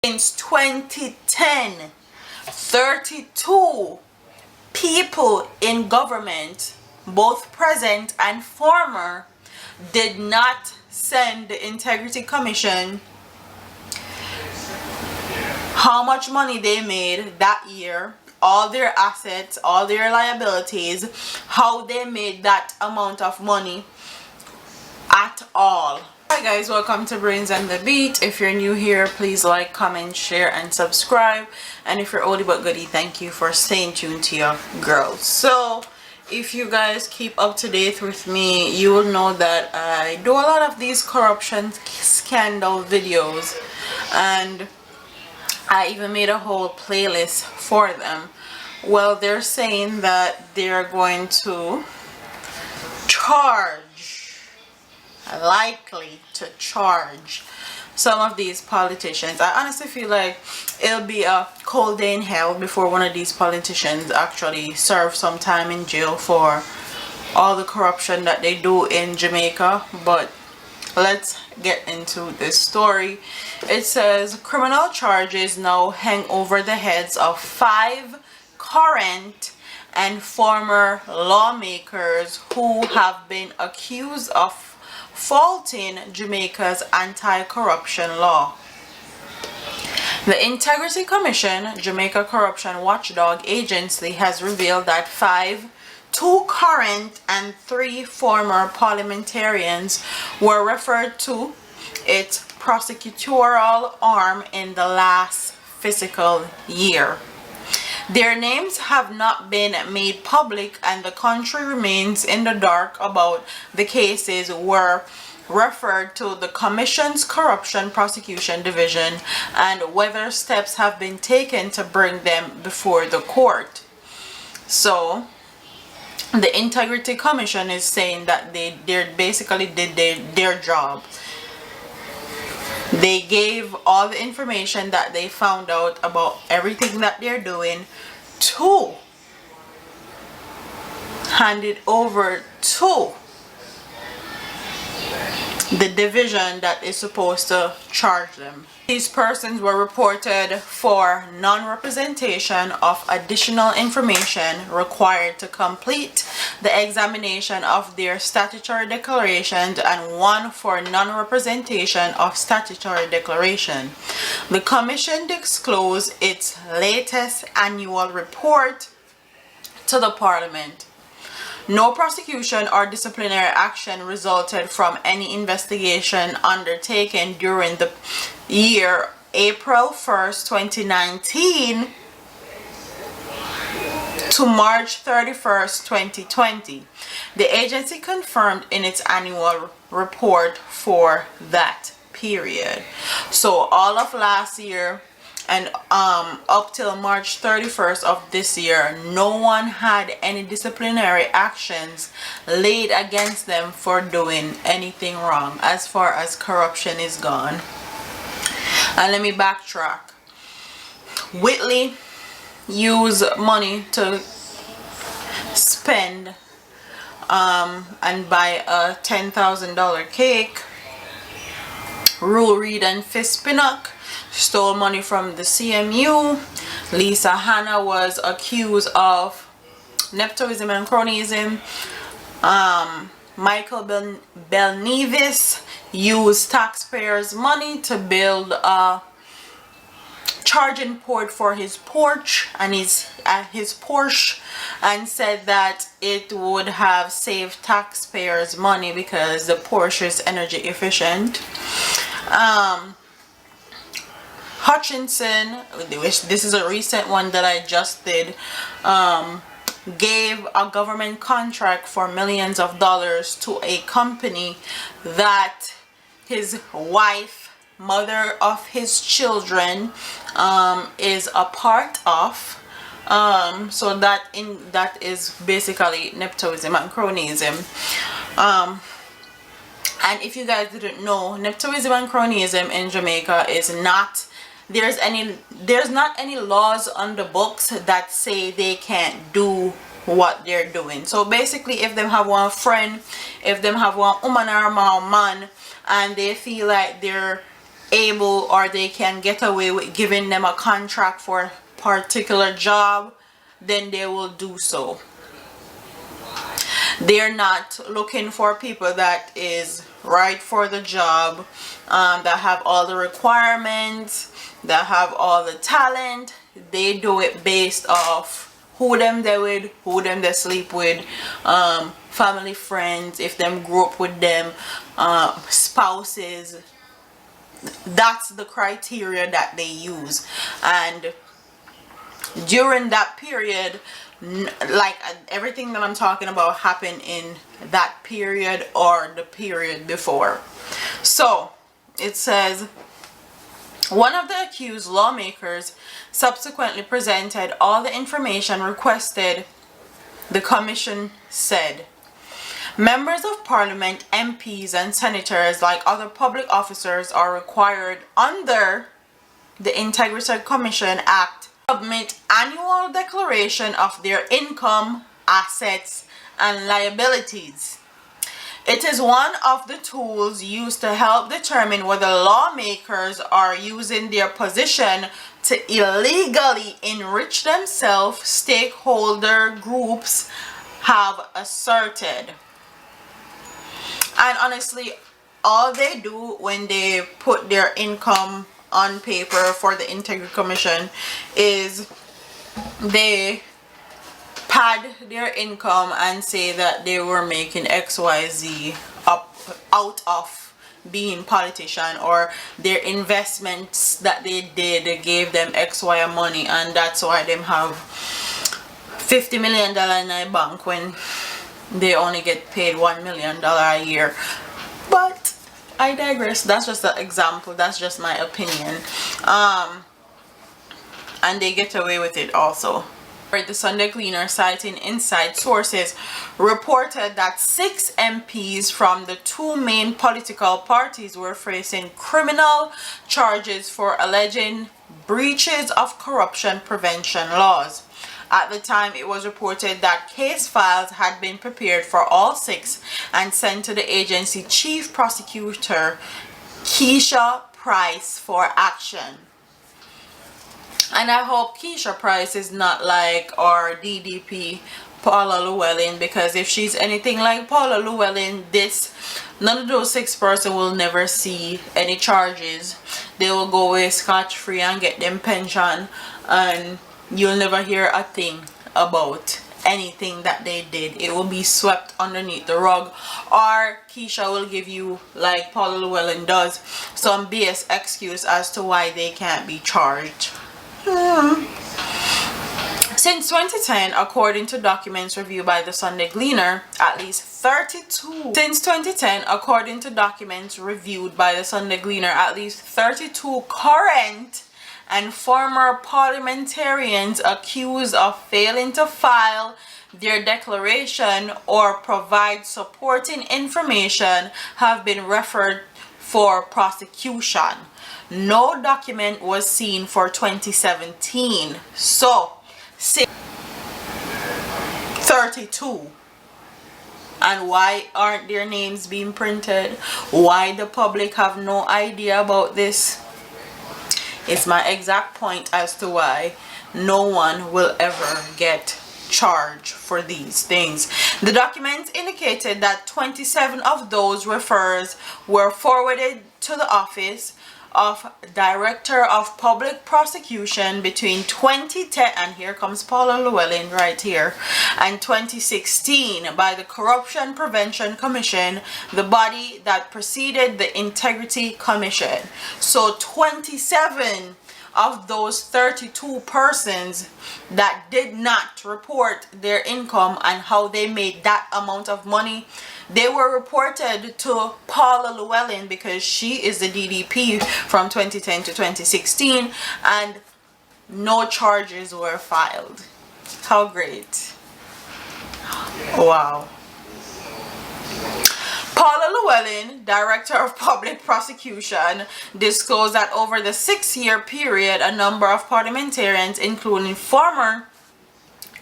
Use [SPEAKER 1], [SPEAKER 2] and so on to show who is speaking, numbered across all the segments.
[SPEAKER 1] Since 2010, 32 people in government, both present and former, did not send the Integrity Commission how much money they made that year, all their assets, all their liabilities, how they made that amount of money at all. Hi guys, welcome to Brains and the Beat. If you're new here, please like, comment, share, and subscribe. And if you're oldie but goodie, thank you for staying tuned to your girl. So if you guys keep up to date with me, you will know that I do a lot of these corruption scandal videos, and I even made a whole playlist for them. Well, they're saying that they're going to likely to charge some of these politicians. I honestly feel like it'll be a cold day in hell before one of these politicians actually serve some time in jail for all the corruption that they do in Jamaica. But let's get into this story. It says criminal charges now hang over the heads of 5 current and former lawmakers who have been accused of faulting Jamaica's anti-corruption law. The Integrity Commission, Jamaica corruption watchdog agency, has revealed that 2 current and 3 former parliamentarians were referred to its prosecutorial arm in the last fiscal year. Their names have not been made public, and the country remains in the dark about the cases were referred to the Commission's Corruption Prosecution Division and whether steps have been taken to bring them before the court. So the Integrity Commission is saying that they basically did their job. They gave all the information that they found out about everything that they're doing to hand it over to the division that is supposed to charge them. These persons were reported for non-representation of additional information required to complete the examination of their statutory declarations, and 1 for non-representation of statutory declaration. The Commission disclosed its latest annual report to the Parliament. No prosecution or disciplinary action resulted from any investigation undertaken during the year April 1st, 2019 to March 31st, 2020. The agency confirmed in its annual report for that period. So all of last year and up till March 31st of this year, no one had any disciplinary actions laid against them for doing anything wrong as far as corruption is gone. And let me backtrack. Whitley used money to spend and buy a $10,000 cake. Rule Reed and Fist Pinnock stole money from the CMU. Lisa Hanna was accused of nepotism and cronyism. Michael Belnevis used taxpayers' money to build a charging port for his porch and his Porsche, and said that it would have saved taxpayers money because the Porsche is energy efficient. Hutchinson, which this is a recent one that I just did, gave a government contract for millions of dollars to a company that his wife, mother of his children, is a part of. So that is basically nepotism and cronyism. And if you guys didn't know, nepotism and cronyism in Jamaica is not, there's not any laws on the books that say they can't do what they're doing. So basically, if them have one friend, if them have one woman or a man, and they feel like they're able, or they can get away with giving them a contract for a particular job, then they will do so. They're not looking for people that is right for the job, that have all the requirements, that have all the talent. They do it based off who them they with, who them they sleep with, family, friends, if them grew up with them, spouses. That's the criteria that they use. And during that period, like everything that I'm talking about happened in that period or the period before. So it says, one of the accused lawmakers subsequently presented all the information requested. The commission said, members of parliament, MPs, and senators, like other public officers, are required under the Integrity Commission Act submit annual declaration of their income, assets, and liabilities. It is one of the tools used to help determine whether lawmakers are using their position to illegally enrich themselves, stakeholder groups have asserted. And honestly, all they do when they put their income on paper for the Integrity Commission is they pad their income and say that they were making XYZ up out of being politician, or their investments that they did, they gave them XY money, and that's why them have $50 million in their bank when they only get paid $1 million a year. But I digress. That's just an example. That's just my opinion. And they get away with it also. The Sunday Gleaner, citing inside sources, reported that 6 MPs from the 2 main political parties were facing criminal charges for alleging breaches of corruption prevention laws. At the time, it was reported that case files had been prepared for all 6 and sent to the agency chief prosecutor, Keisha Price, for action. And I hope Keisha Price is not like our DDP Paula Llewellyn, because if she's anything like Paula Llewellyn, none of those 6 persons will never see any charges. They will go away scot-free and get them pension, and you'll never hear a thing about anything that they did. It will be swept underneath the rug, or Keisha will give you, like Paula Llewellyn does, some BS excuse as to why they can't be charged. Since 2010, according to documents reviewed by the Sunday Gleaner, at least 32 current and former parliamentarians accused of failing to file their declaration or provide supporting information have been referred for prosecution. No document was seen for 2017. So, 32. And why aren't their names being printed? Why the public have no idea about this? It's my exact point as to why no one will ever get charged for these things. The documents indicated that 27 of those refers were forwarded to the office of Director of Public Prosecution between 2010, and here comes Paula Llewellyn right here, and 2016 by the Corruption Prevention Commission, the body that preceded the Integrity Commission. So 27 of those 32 persons that did not report their income and how they made that amount of money, they were reported to Paula Llewellyn, because she is the DDP from 2010 to 2016, and no charges were filed. How great. Wow. Paula Llewellyn, Director of Public Prosecution, disclosed that over the 6-year period, a number of parliamentarians, including former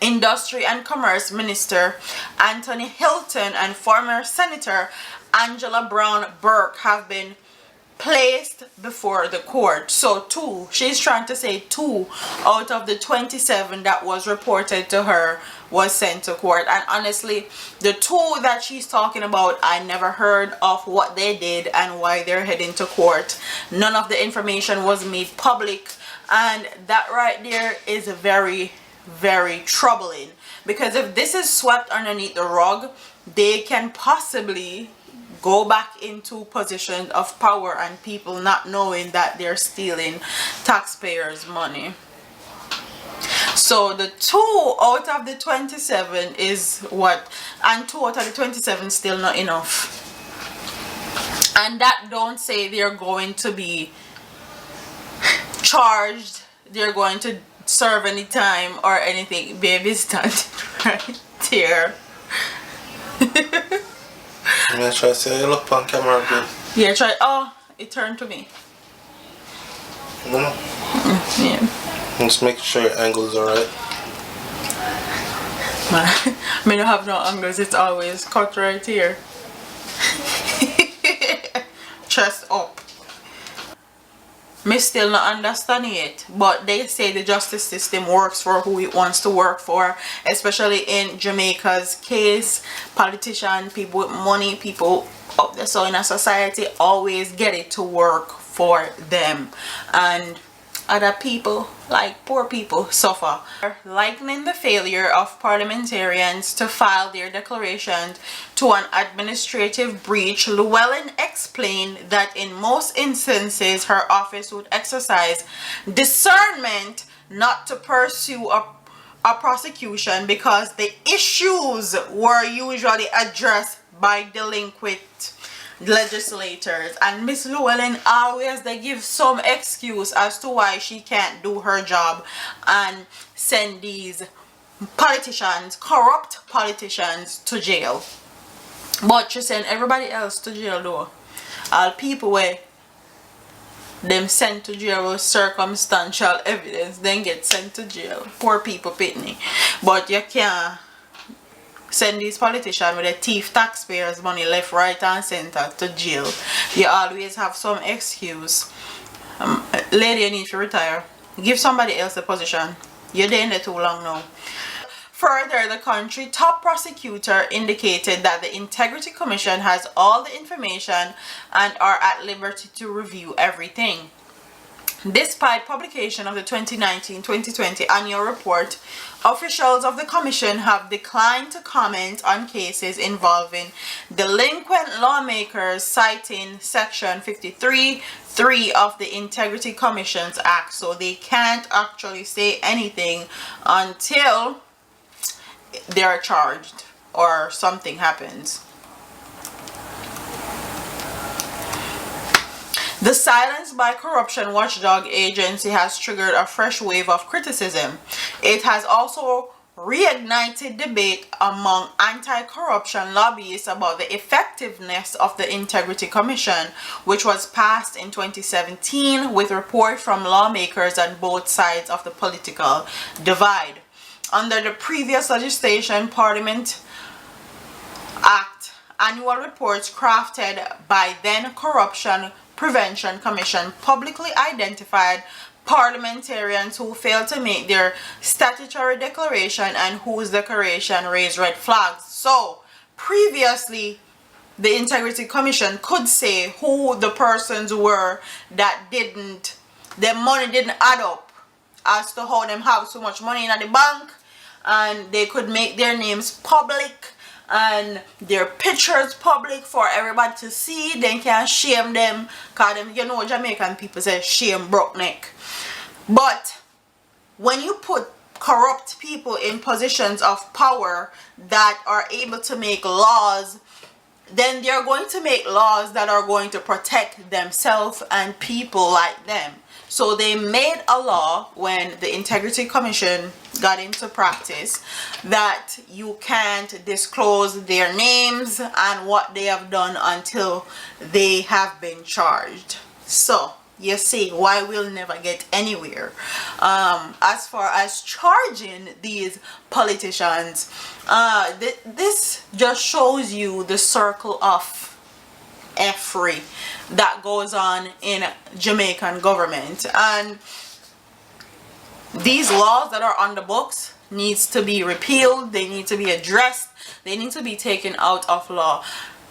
[SPEAKER 1] Industry and Commerce Minister Anthony Hilton and former Senator Angela Brown Burke, have been placed before the court. So 2, she's trying to say 2 out of the 27 that was reported to her was sent to court. And honestly, the 2 that she's talking about, I never heard of what they did and why they're heading to court. None of the information was made public, and that right there is very, very troubling, because if this is swept underneath the rug, they can possibly go back into positions of power and people not knowing that they're stealing taxpayers' money. So the 2 out of the 27 is what, and 2 out of the 27 still not enough. And that don't say they're going to be charged, they're going to serve any time or anything. Baby stand right here.
[SPEAKER 2] I'm gonna try to say you look on camera again.
[SPEAKER 1] Yeah, try. Oh, it turned to me.
[SPEAKER 2] No.
[SPEAKER 1] Yeah.
[SPEAKER 2] Just make sure your angles are right.
[SPEAKER 1] Man, I don't have no angles, it's always cut right here. Chest up. Me still not understanding it, but they say the justice system works for who it wants to work for, especially in Jamaica's case. Politicians, people with money, people up there so in a society always get it to work for them, and other people, like poor people, suffer. Likening the failure of parliamentarians to file their declarations to an administrative breach, Llewellyn explained that in most instances her office would exercise discernment not to pursue a prosecution because the issues were usually addressed by delinquent legislators. And Miss Llewellyn always they give some excuse as to why she can't do her job and send these politicians, corrupt politicians, to jail. But she send everybody else to jail though. All people where them sent to jail with circumstantial evidence then get sent to jail. Poor people pitney. But you can't send these politicians with the thief taxpayers money left, right and center to jail. You always have some excuse. Lady, you need to retire. Give somebody else a position. You're there too long now. Further, the country top prosecutor indicated that the Integrity Commission has all the information and are at liberty to review everything. Despite publication of the 2019-2020 annual report, officials of the Commission have declined to comment on cases involving delinquent lawmakers, citing Section 53(3) of the Integrity Commissions Act. So they can't actually say anything until they are charged or something happens. The silence by corruption watchdog agency has triggered a fresh wave of criticism. It has also reignited debate among anti-corruption lobbyists about the effectiveness of the Integrity Commission, which was passed in 2017 with report from lawmakers on both sides of the political divide. Under the previous legislation, Parliament Act, annual reports crafted by then Corruption Prevention Commission publicly identified parliamentarians who failed to make their statutory declaration and whose declaration raised red flags. So previously the Integrity Commission could say who the persons were that their money didn't add up, as to how them have so much money in the bank, and they could make their names public and their pictures public for everybody to see. They can shame them, cause them, you know, Jamaican people say shame broke neck. But when you put corrupt people in positions of power that are able to make laws, then they're going to make laws that are going to protect themselves and people like them. So they made a law when the Integrity Commission got into practice that you can't disclose their names and what they have done until they have been charged. So you see why we'll never get anywhere as far as charging these politicians. This just shows you the circle of effery that goes on in Jamaican government. And these laws that are on the books needs to be repealed. They need to be addressed. They need to be taken out of law.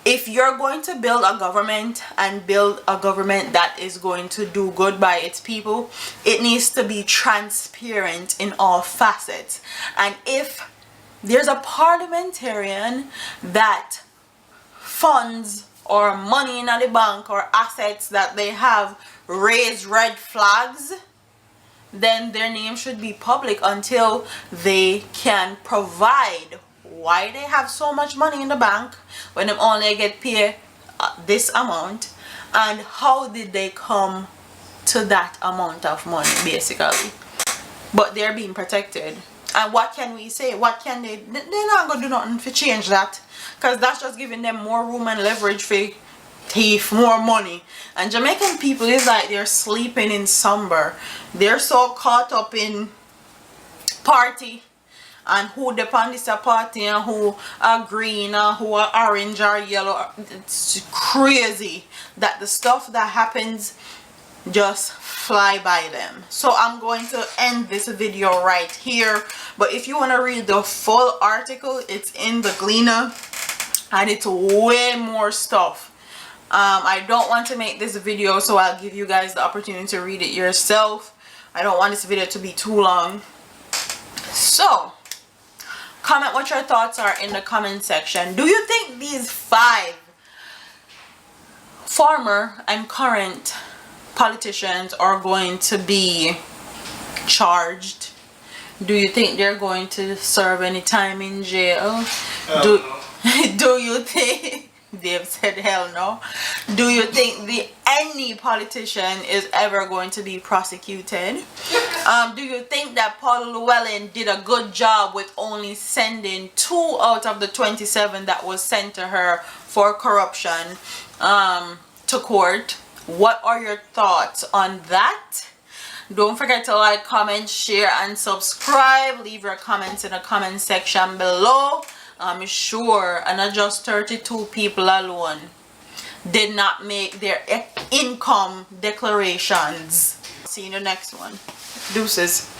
[SPEAKER 1] If you're going to build a government and build a government that is going to do good by its people, it needs to be transparent in all facets. And if there's a parliamentarian that funds or money in the bank or assets that they have raise red flags, then their name should be public until they can provide why they have so much money in the bank when they only get paid this amount, and how did they come to that amount of money, basically. But they're being protected. And what can we say? What can they? They're not gonna do nothing to change that, because that's just giving them more room and leverage for thief more money. And Jamaican people is like they're sleeping in slumber. They're so caught up in party and who depend this party and who are green and who are orange or yellow. It's crazy that the stuff that happens just fly by them. So I'm going to end this video right here, but if you want to read the full article, it's in the Gleaner and it's way more stuff. I don't want to make this video, so I'll give you guys the opportunity to read it yourself. I don't want this video to be too long. So comment what your thoughts are in the comment section. Do you think these 5 former and current politicians are going to be charged? Do you think they're going to serve any time in jail? Do you think Dave said hell no? Do you think any politician is ever going to be prosecuted? Do you think that Paula Llewellyn did a good job with only sending 2 out of the 27 that was sent to her for corruption to court? What are your thoughts on that? Don't forget to like, comment, share, and subscribe. Leave your comments in the comment section below. I'm sure, and not just 32 people alone did not make their income declarations. See you in the next one. Deuces.